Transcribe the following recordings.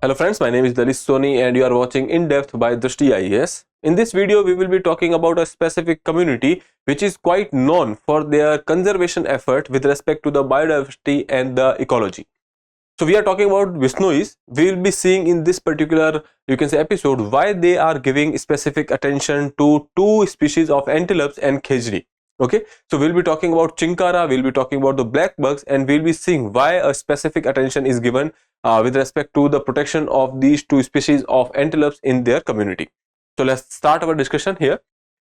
Hello friends, my name is Soni and you are watching Indepth by Drishti IAS. In this video, we will be talking about a specific community which is quite known for their conservation effort with respect to the biodiversity and the ecology. So we are talking about Bishnois. We will be seeing in this particular, episode why they are giving specific attention to two species of antelopes and Khejri. Okay, so we'll be talking about chinkara, we'll be talking about the blackbucks, and we'll be seeing why a specific attention is given with respect to the protection of these two species of antelopes in their community. So let's start our discussion here.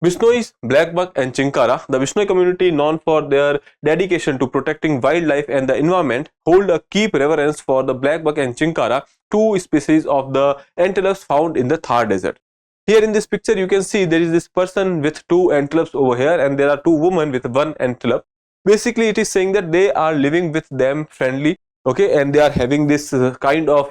Bishnois, blackbuck and chinkara, the Bishnoi community known for their dedication to protecting wildlife and the environment, hold a key reverence for the blackbuck and chinkara, two species of the antelopes found in the Thar desert. Here in this picture you can see there is this person with two antelopes over here and there are two women with one antelope. Basically it is saying that they are living with them friendly, okay, and they are having this kind of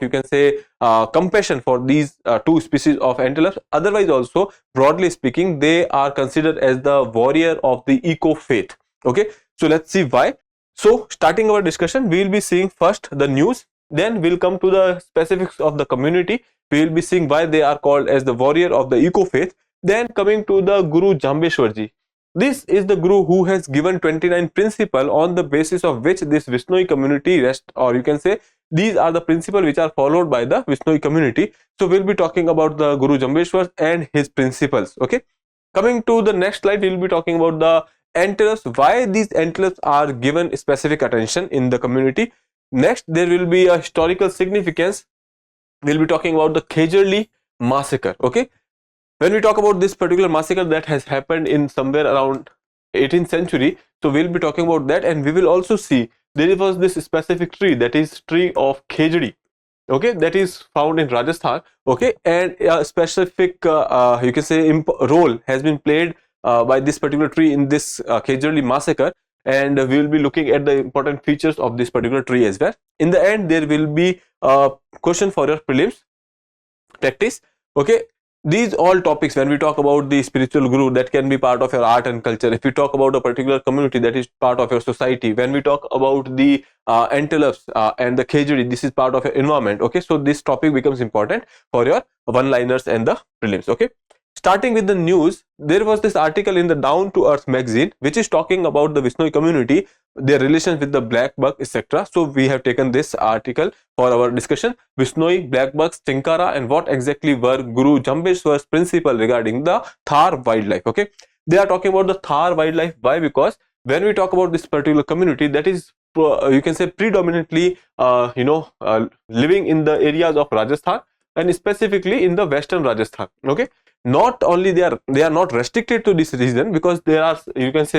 compassion for these two species of antelopes. Otherwise also, broadly speaking, they are considered as the warrior of the eco faith. Okay, so let's see why. So starting our discussion, we will be seeing first the news, then we'll come to the specifics of the community. We will be seeing why they are called as the warrior of the eco faith. Then coming to the Guru Jambheshwar ji. This is the Guru who has given 29 principles on the basis of which this Bishnoi community rests, or you can say these are the principles which are followed by the Bishnoi community. So we'll be talking about the Guru Jambheshwar and his principles. Okay, coming to the next slide, we'll be talking about the antelopes, why these antelopes are given specific attention in the community. Next, there will be a historical significance. We'll be talking about the Khejarli massacre. Okay, when we talk about this particular massacre that has happened in somewhere around 18th century, so we'll be talking about that, and we will also see there was this specific tree, that is tree of Khejri, okay, that is found in Rajasthan, okay, and a specific role has been played by this particular tree in this Khejarli massacre, and we will be looking at the important features of this particular tree as well. In the end, there will be a question for your prelims practice. Okay, these all topics, when we talk about the spiritual guru, that can be part of your art and culture. If we talk about a particular community, that is part of your society. When we talk about the antelopes and the Khejri, this is part of your environment. Okay, so this topic becomes important for your one-liners and the prelims. Okay, starting with the news, there was this article in the Down to Earth magazine which is talking about the Bishnoi community, their relations with the blackbuck, etc. So we have taken this article for our discussion. Bishnoi, blackbucks, chinkara, and what exactly were Guru Jambheshwar's principle regarding the Thar wildlife. Okay, they are talking about the Thar wildlife. Why? Because when we talk about this particular community, that is predominantly living in the areas of Rajasthan and specifically in the western Rajasthan. Okay, not only they are not restricted to this region, because there are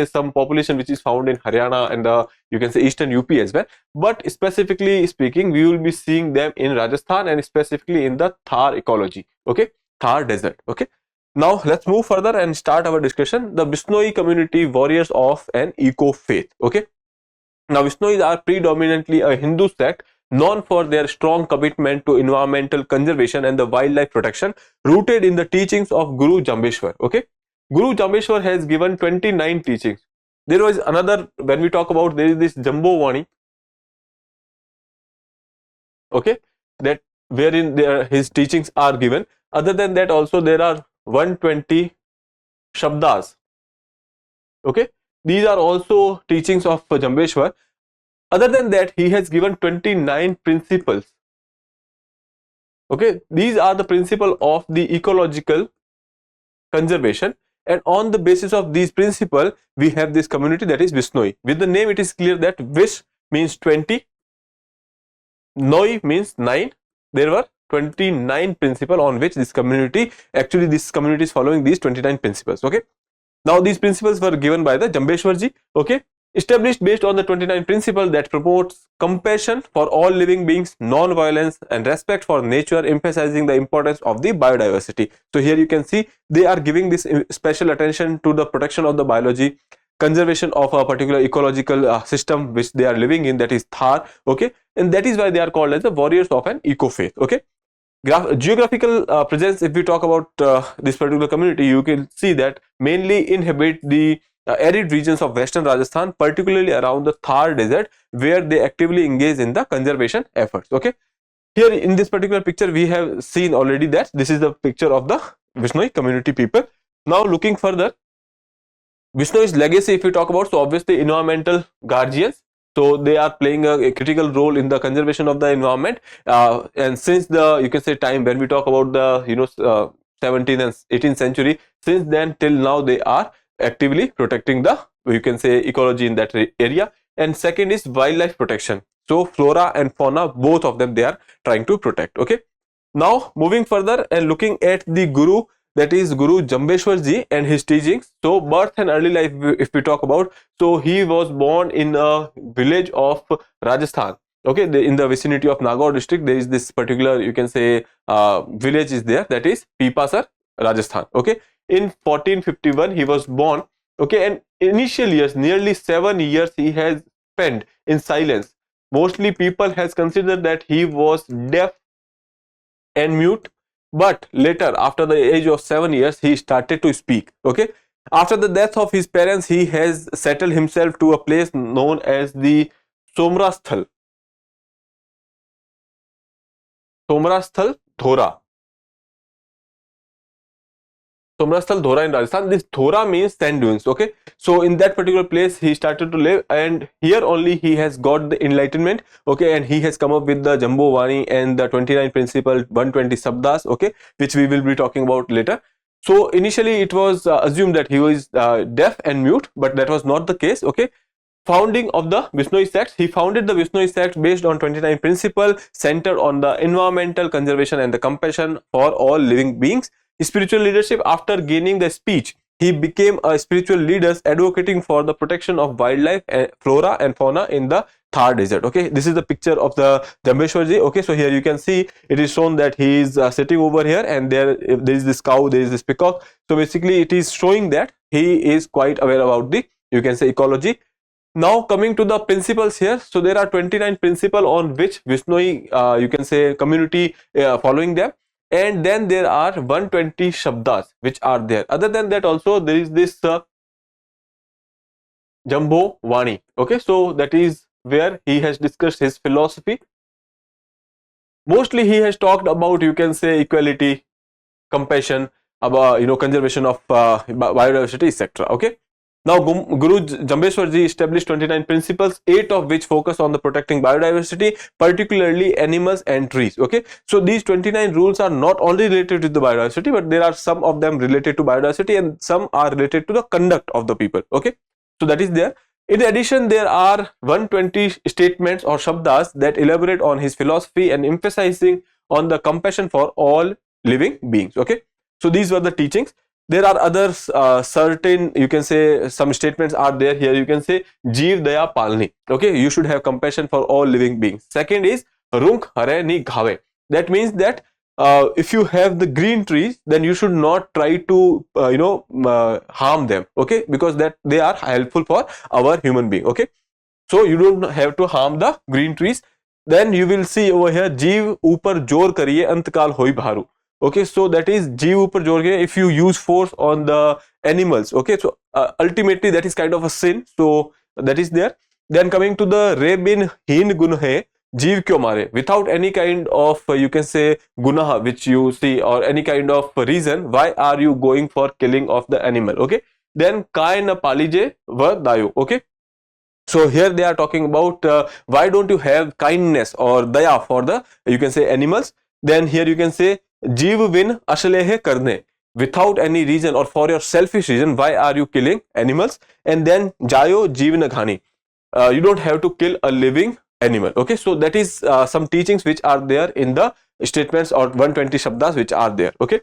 some population which is found in Haryana and eastern UP as well, but specifically speaking we will be seeing them in Rajasthan and specifically in the Thar ecology. Okay, Thar desert. Okay, now let's move further and start our discussion. The Bishnoi community, warriors of an eco faith. Okay, now Bishnois are predominantly a Hindu sect known for their strong commitment to environmental conservation and the wildlife protection, rooted in the teachings of Guru Jambheshwar. Okay, Guru Jambheshwar has given 29 teachings. There was another, when we talk about, there is this Jambo Vani, okay, that wherein his teachings are given. Other than that, also there are 120 Shabdas. Okay, these are also teachings of Jambheshwar. Other than that, he has given 29 principles. Okay, these are the principles of the ecological conservation, and on the basis of these principles, we have this community, that is Bishnoi. With the name, it is clear that Vish means 20, Noi means 9. There were 29 principles on which this community is following these 29 principles. Okay, now these principles were given by the Jambheshwar ji. Okay, established based on the 29 principle that promotes compassion for all living beings, non-violence and respect for nature, emphasizing the importance of the biodiversity. So here you can see they are giving this special attention to the protection of the biology, conservation of a particular ecological system which they are living in, that is Thar. Okay, and that is why they are called as the warriors of an eco faith. Okay, geographical presence, if we talk about this particular community, you can see that mainly inhabit the arid regions of western Rajasthan, particularly around the Thar desert, where they actively engage in the conservation efforts. Okay, Here in this particular picture, we have seen already that this is the picture of the Bishnoi community people. Now looking further, Bishnoi's legacy, if we talk about, so obviously environmental guardians. So they are playing a critical role in the conservation of the environment. And since the, you can say, time when we talk about the, 17th and 18th century, since then till now, they are actively protecting the, you can say, ecology in that area. And second is wildlife protection. So flora and fauna, both of them, they are trying to protect. Okay. Now moving further and looking at the Guru, that is Guru Jambheshwar ji and his teachings. So birth and early life, if we talk about, so he was born in a village of Rajasthan. Okay, in the vicinity of Nagaur district, there is this particular, you can say, village is there, that is Pipasar, Rajasthan. Okay, in 1451 he was born. Okay, and initial years, nearly 7 years he has spent in silence. Mostly people has considered that he was deaf and mute, but later after the age of 7 years he started to speak. Okay, after the death of his parents, he has settled himself to a place known as the Somrasthal Dhora. Somrasthal Dhora in Rajasthan. This Dhora means sand dunes. Okay, so in that particular place he started to live, and here only he has got the enlightenment. Okay, and he has come up with the Jumbo Vani and the 29 principle 120 sabdas. Okay, which we will be talking about later. So initially it was assumed that he was deaf and mute, but that was not the case. Okay, founding of the Bishnoi sect, he founded the Bishnoi sect based on 29 principle centered on the environmental conservation and the compassion for all living beings. Spiritual leadership, after gaining the speech, he became a spiritual leader advocating for the protection of wildlife and flora and fauna in the Thar desert. Okay, this is the picture of the Jambheshwar ji. Okay, so here you can see it is shown that he is sitting over here, and there is this cow, there is this peacock. So basically it is showing that he is quite aware about the, you can say, ecology. Now coming to the principles here, so there are 29 principles on which Bishnoi, you can say, community following them, and then there are 120 shabdas which are there. Other than that also there is this Jumbo Vani. Okay, so that is where he has discussed his philosophy. Mostly he has talked about, you can say, equality, compassion, about, conservation of biodiversity, etc. Okay. Now, Guru Jambheshwar ji established 29 principles, 8 of which focus on the protecting biodiversity, particularly animals and trees. Okay, so these 29 rules are not only related to the biodiversity, but there are some of them related to biodiversity and some are related to the conduct of the people. Okay, so that is there. In addition, there are 120 statements or shabdas that elaborate on his philosophy and emphasizing on the compassion for all living beings. Okay, so these were the teachings. There are others, certain, you can say, some statements are there. Here you can say Jeev Daya Palni. Okay, you should have compassion for all living beings. Second is Runk Hare Ni Ghave. That means that if you have the green trees, then you should not try to harm them. Okay, because that they are helpful for our human being. Okay, so you don't have to harm the green trees. Then you will see over here Jeev Upar Jor Kariye Antkal Hoi Bharu. Okay, so that is Jeev Upar Jor Kariye, if you use force on the animals. Okay, so ultimately that is kind of a sin. So that is there. Then coming to the Re bin Hin Gunhe Jeev Kyo Mare, without any kind of you can say gunah which you see or any kind of reason, why are you going for killing of the animal? Okay, then Kai na palije va dayo. Okay, so here they are talking about why don't you have kindness or daya for the, you can say, animals. Then here you can say Jeev bin ashlehe karne, without any reason or for your selfish reason, why are you killing animals? And then Jayo Jeev na ghani, you don't have to kill a living animal. Okay, so that is some teachings which are there in the statements or 120 shabdas which are there. Okay,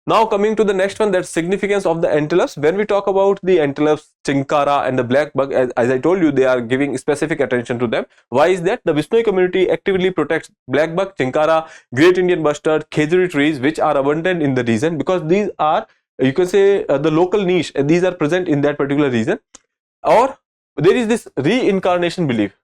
now coming to the next one, that's significance of the antelopes. When we talk about the antelopes, chinkara and the blackbuck, as I told you, they are giving specific attention to them. Why is that? The Bishnoi community actively protects blackbuck, chinkara, great Indian bustard, Khejri trees which are abundant in the region, because these are, you can say, the local niche, and these are present in that particular region. Or there is this reincarnation belief.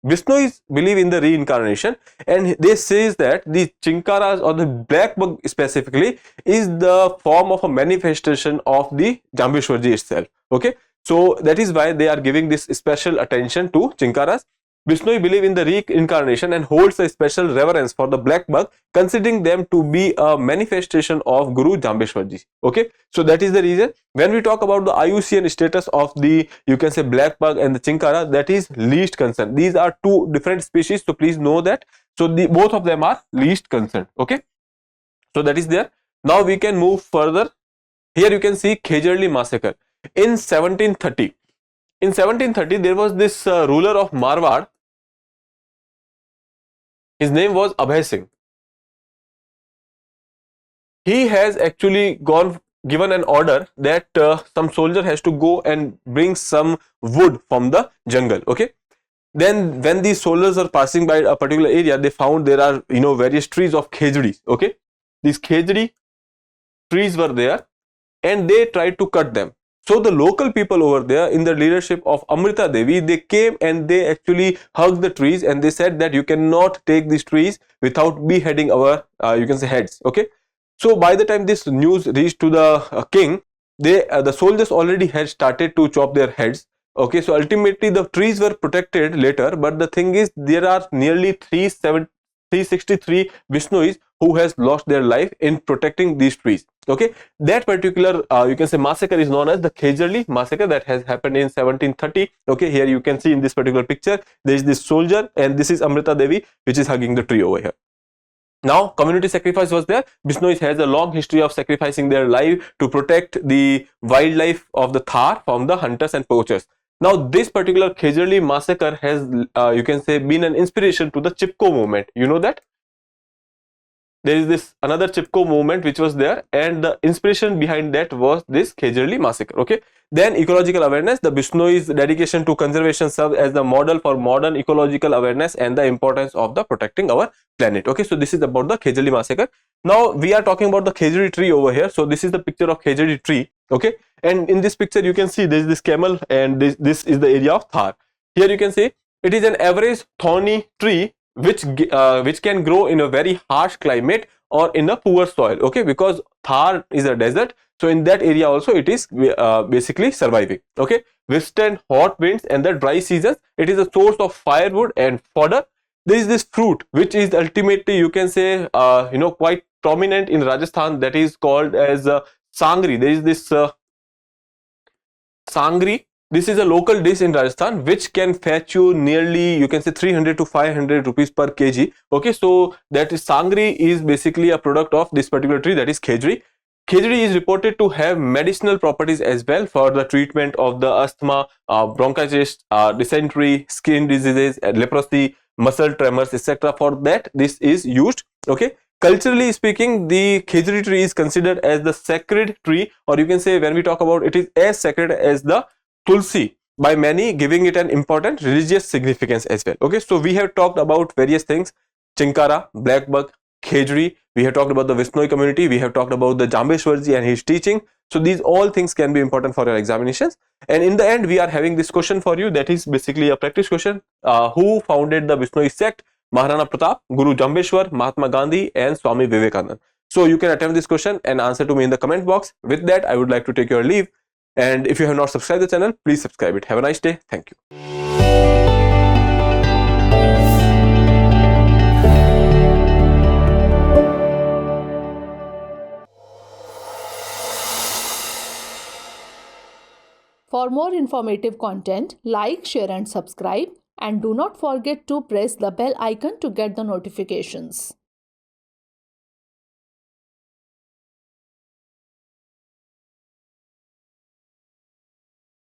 Bishnois believe in the reincarnation, and they says that the chinkaras or the blackbuck specifically is the form of a manifestation of the Jambheshwarji itself. Okay, so that is why they are giving this special attention to chinkaras. Bishnoi believe in the reincarnation and holds a special reverence for the blackbuck, considering them to be a manifestation of Guru Jambheshwar ji. Okay, so that is the reason when we talk about the IUCN status of the, you can say, blackbuck and the chinkara, that is least concern. These are two different species, so please know that. So both of them are least concerned. Okay, so that is there. Now we can move further. Here you can see Khejarli massacre in 1730. In 1730, there was this ruler of Marwar. His name was Abhay Singh. He has actually given an order that some soldier has to go and bring some wood from the jungle. Okay. Then when these soldiers are passing by a particular area, they found there are, various trees of Khejri. Okay. These Khejri trees were there and they tried to cut them. So the local people over there, in the leadership of Amrita Devi, they came and they actually hugged the trees and they said that you cannot take these trees without beheading our, you can say, heads. Okay. So by the time this news reached to the king, the soldiers already had started to chop their heads. Okay. So ultimately the trees were protected later, but the thing is there are nearly 363 Bishnois who has lost their life in protecting these trees. Okay, that particular you can say massacre is known as the Khejarli massacre that has happened in 1730. Okay, here you can see in this particular picture there is this soldier and this is Amrita Devi which is hugging the tree over here. Now community sacrifice was there. Bishnoi has a long history of sacrificing their life to protect the wildlife of the Thar from the hunters and poachers. Now this particular Khejarli massacre has you can say been an inspiration to the Chipko movement. You know that? There is this another Chipko movement which was there, and the inspiration behind that was this Khejarli massacre. Okay. Then ecological awareness. The Bishnoi's dedication to conservation serves as the model for modern ecological awareness and the importance of the protecting our planet. Okay. So this is about the Khejarli massacre. Now we are talking about the Khejri tree over here. So this is the picture of Khejri tree. Okay. And in this picture you can see there is this camel and this is the area of Thar. Here you can see it is an average thorny tree which can grow in a very harsh climate or in a poor soil. Okay, because Thar is a desert, so in that area also it is basically surviving. Okay, withstand hot winds and the dry seasons. It is a source of firewood and fodder. There is this fruit which is ultimately, you can say, quite prominent in Rajasthan, that is called as sangri. There is this sangri. This is a local dish in Rajasthan which can fetch you nearly, you can say, 300 to 500 rupees per kg. Okay, so that is sangri is basically a product of this particular tree, that is Khejri. Khejri is reported to have medicinal properties as well for the treatment of the asthma, bronchitis, dysentery, skin diseases, leprosy, muscle tremors, etc. For that this is used. Okay. Culturally speaking, the Khejri tree is considered as the sacred tree, or you can say when we talk about it is as sacred as the Tulsi by many, giving it an important religious significance as well. Okay, so we have talked about various things: chinkara, blackbuck, Khejri. We have talked about the Bishnoi community. We have talked about the Jambheshwarji and his teaching. So these all things can be important for your examinations. And in the end, we are having this question for you. That is basically a practice question. Who founded the Bishnoi sect? Maharana Pratap, Guru Jambheshwar, Mahatma Gandhi, and Swami Vivekanand. So you can attempt this question and answer to me in the comment box. With that, I would like to take your leave. And if you have not subscribed the channel, please subscribe it. Have a nice day. Thank you. For more informative content, like, share and subscribe, and do not forget to press the bell icon to get the notifications.